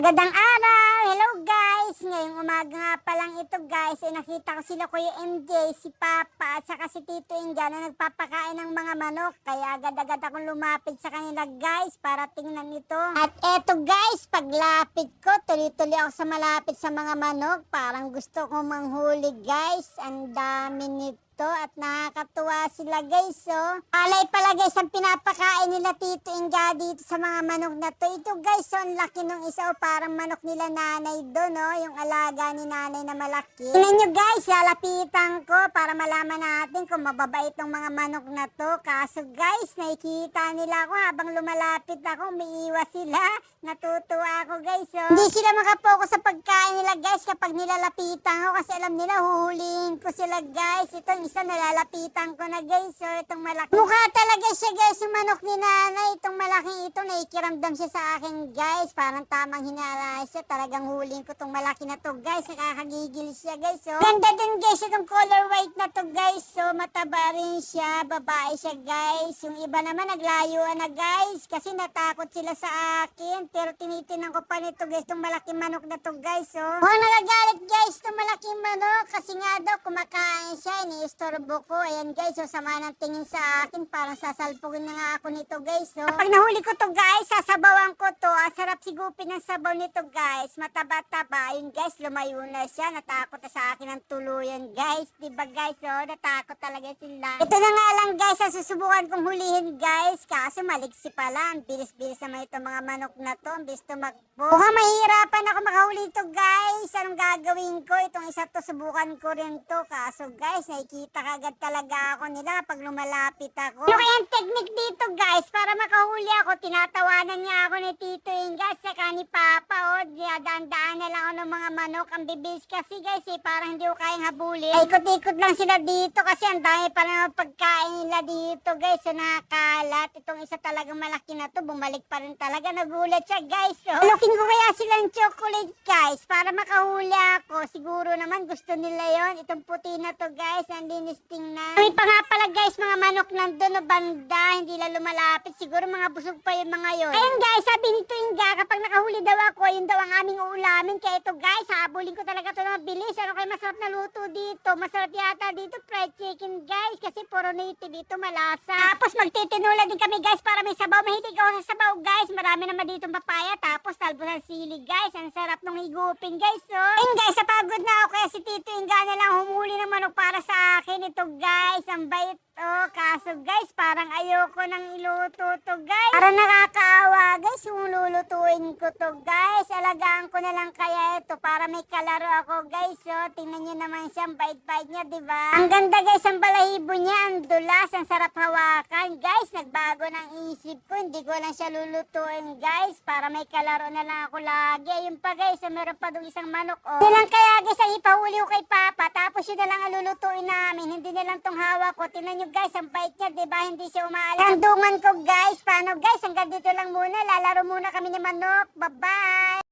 Magandang araw! Hello guys! Ngayong umaga nga pa lang ito guys, nakita ko sila Kuya MJ, si Papa at saka si Tito Inga na nagpapakain ng mga manok. Kaya agad-agad akong lumapit sa kanila guys para tingnan ito. At eto guys, paglapit ko, tuloy-tuloy ako sa malapit sa mga manok. Parang gusto kong manghuli guys. Ang dami nito. At nakakatuwa sila guys, oh. Alay pala guys ang pinapakain nila Tito Inga dito sa mga manok na to. Ito guys, oh, ang laki nung isa, oh, parang manok nila nanay doon, oh, yung alaga ni nanay na malaki. Tingnan nyo guys, lalapitan ko para malaman natin kung mababait tong mga manok na to. Kaso guys, nakikita nila ako habang lumalapit ako, umiiwas sila. Natutuwa ako guys, oh. Hindi sila makapokus sa pagkain nila guys kapag nilalapitan ko kasi alam nila huhulihin ko sila guys. Itong isa nalalapitan ko na guys, so itong malaki. Mukha talaga siya guys, yung manok ni nanay. Itong malaking ito, naikiramdam siya sa akin guys. Parang tamang hinala siya. Talagang huling ko itong malaki na to guys. Nakakagigil siya guys, so. Ganda din guys, itong color white na to guys. So mataba rin siya, babae siya guys. Yung iba naman naglayuan na guys kasi natakot sila sa akin. Pero tinitinan ko pa nito guys, itong malaking manok na to guys, so. Huwag nagagalit guys, itong malaking manok kasi nga daw kumakain siya. Iniistorbo ko. Ayan guys, so sama ng tingin sa akin. Parang sasalpugin na nga ako nito guys, so. Kapag nahuli ko to guys, sasabawan ko to. Sarap sigupin ng sabaw nito guys. Mataba-taba. Ayun guys, lumayo na siya. Natakot na sa akin ng tuluyan guys. Diba guys, so natakot talaga sila. Ito na nga lang guys, susubukan kong hulihin guys. Kaso maliksi pala. Ang bilis-bilis naman itong mga manok na to. Ang bilis tumakbo. Mukhang mahirapan ako makahuli ito guys. Anong gagawin ko? Itong isa to, subukan ko rin to. Kaso guys, nakikita kagad talaga ako nila pag lumalapit ako. Ano kaya ang technique dito guys? Para makahuli ako, tinatawanan niya ako ni Tito Inga saka ni Papa. O, dinadaan na lang ako ng mga manok. Ang bibilis kasi guys, parang hindi ko kayang habulin. Ay, ikot-ikot lang sila dito kasi ang dami pa naman pagkain nila dito guys. So nakakalat. Itong isa talagang malaki na to, bumalik pa rin talaga. Nagulat siya guys. So, looking ko kaya silang chocolate guys para makahuli ako. Siguro naman gusto nila yon. Itong puti na to guys, ang linis tingnan. May pa nga pala guys, mga manok nandun na banda, hindi lang lumalapit. Siguro mga busog pa yung mga yon. Ayun guys, sabi nito Inga, kapag nakahuli daw ako, yun daw ang aming uulamin. Kaya ito guys, habulin ko talaga ito na mabilis. Ano kayo masarap na luto dito? Masarap yata dito fried chicken guys, kasi puro native ito, malasa. Tapos magtitinula din kami guys para may sabaw. Mahilig ako sa sabaw guys. Marami naman dito papaya. Tapos talbos ng sili guys. Ang sarap nung higupin guys, oh. Ayun guys, napagod na ako kaya si Tito Inga na lang humuli ng manok para sa akin. Ito guys, ang bait, oh. Kaso guys, parang ayoko nang iluto to guys. Parang nakakaawa guys yung lulutuin ko to guys. Alagaan ko na lang kaya ito para may kalaro ako guys, oh. Tingnan nyo naman siya, ang bait-bait niya, diba? Ang ganda guys, ang balahibo niya, ang dulas, ang sarap hawakan guys. Nagbago ng isip ko, hindi ko lang siya lulutuin guys para may kalaro na lang ako lagi. Ayun pa guys, meron pa doon isang manok, oh. Yun lang kaya guys, ang ipahuli ko kay Papa, tapos yun na lang ang lulutuin namin. Hindi na lang tong hawak ko. Tingnan nyo guys, ang bait niya, diba? Hindi siya umaalis. Handungan ko guys. Paano guys? Hanggang dito lang muna. Lalaro muna kami ni manok. Bye-bye!